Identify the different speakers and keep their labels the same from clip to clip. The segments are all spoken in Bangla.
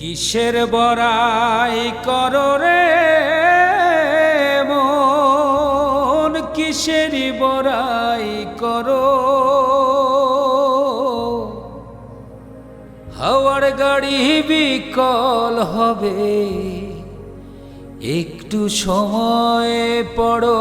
Speaker 1: কিসের বড়াই করো রে মন, কিসের বড়াই করো। হাওয়ার গাড়ি বিকল হবে, একটু সময় পড়ো।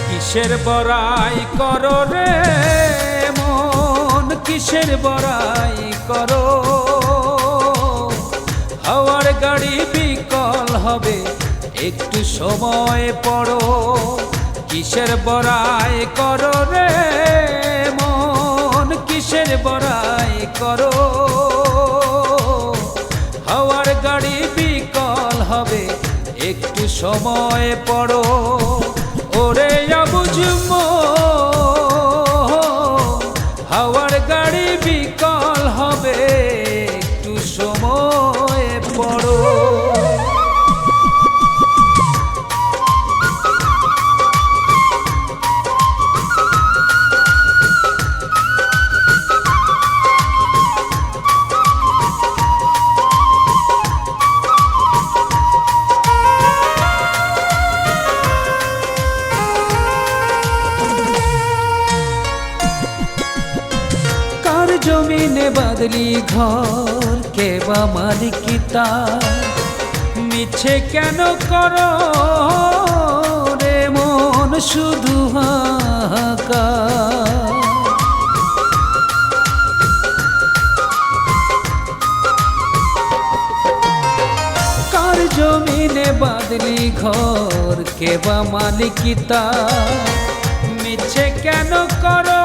Speaker 1: কিসের বড়াই করো রে মন, কিসের বড়াই করো। হাওয়ার গাড়ি বিকল হবে, একটু সময় পড়ো। কিসের বড়াই করো রে মন, কিসের বড়াই করো। হাওয়ার গাড়ি বিকল হবে, একটু সময় পড়ো। ওরে বুঝব হাওয়ার গাড়ি বিকল হবে, একটু সময় পড়ো। জমিনে বাদলি ঘর, কে বা মালিকিতা। মিছে কেন করো রে মন শুধু হাহাকার। কার জমিনে বাদলি ঘর, কে বা মালিকিতা। মিছে কেন করো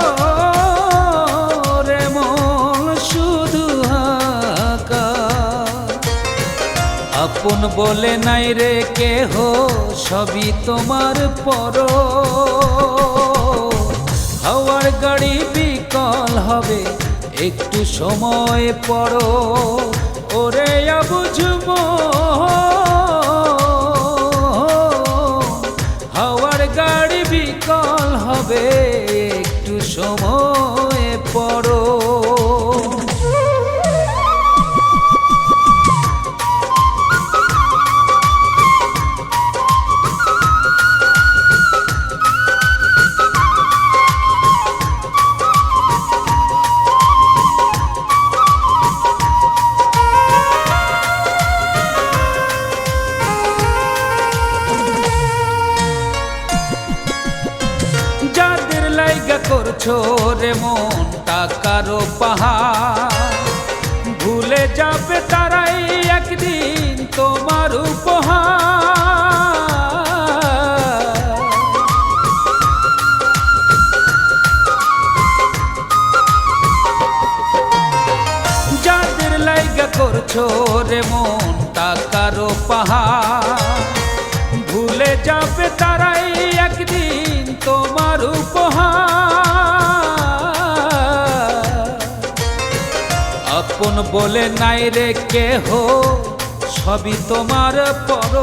Speaker 1: আপন বলে নাই রে কেহ, সবই তোমার পর। হাওয়ার গাড়ি বিকল হবে, একটু সময় পড়ো। ওরে বুঝব হাওয়ার গাড়ি বিকল হবে, একটু সময় পড়ো। করছো রে মন টাকারও পাহাড়, ভুলে যাবে তারাই একদিন তোমার উপহার। যাদের লাইগা করছো রে মন টাকারও পাহাড়, ভুলে যাবে তারাই একদিন তোমার উপহার। আপন বলে নাই রে কেহ, সবই তোমার পর।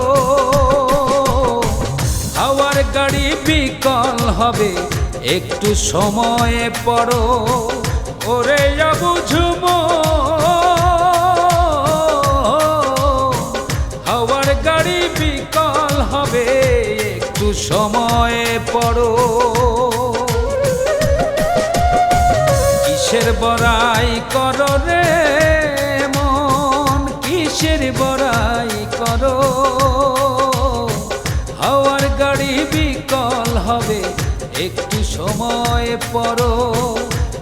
Speaker 1: হাওয়ার গাড়ি বিকল হবে, একটু সময় পড়ো। ওরে বুঝব হাওয়ার গাড়ি বিকল হবে, একটু সময় পড়ো। কিসের বড়াই করো রে মন, কিসের বড়াই করো। হাওয়ার গাড়ি বিকল হবে, একটু সময় পড়ো।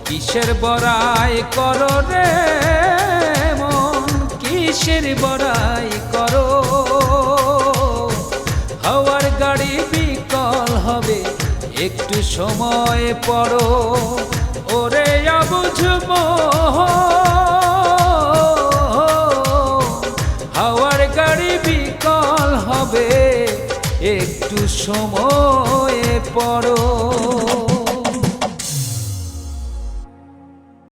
Speaker 1: কিসের বড়াই করো রে মন, কিসের বড়াই করো। হাওয়ার গাড়ি বিকল হবে, একটু সময় পড়ো। ওরে বুঝব হাওয়ার গাড়ি বিকল হবে, একটু সময়ে পড়ো।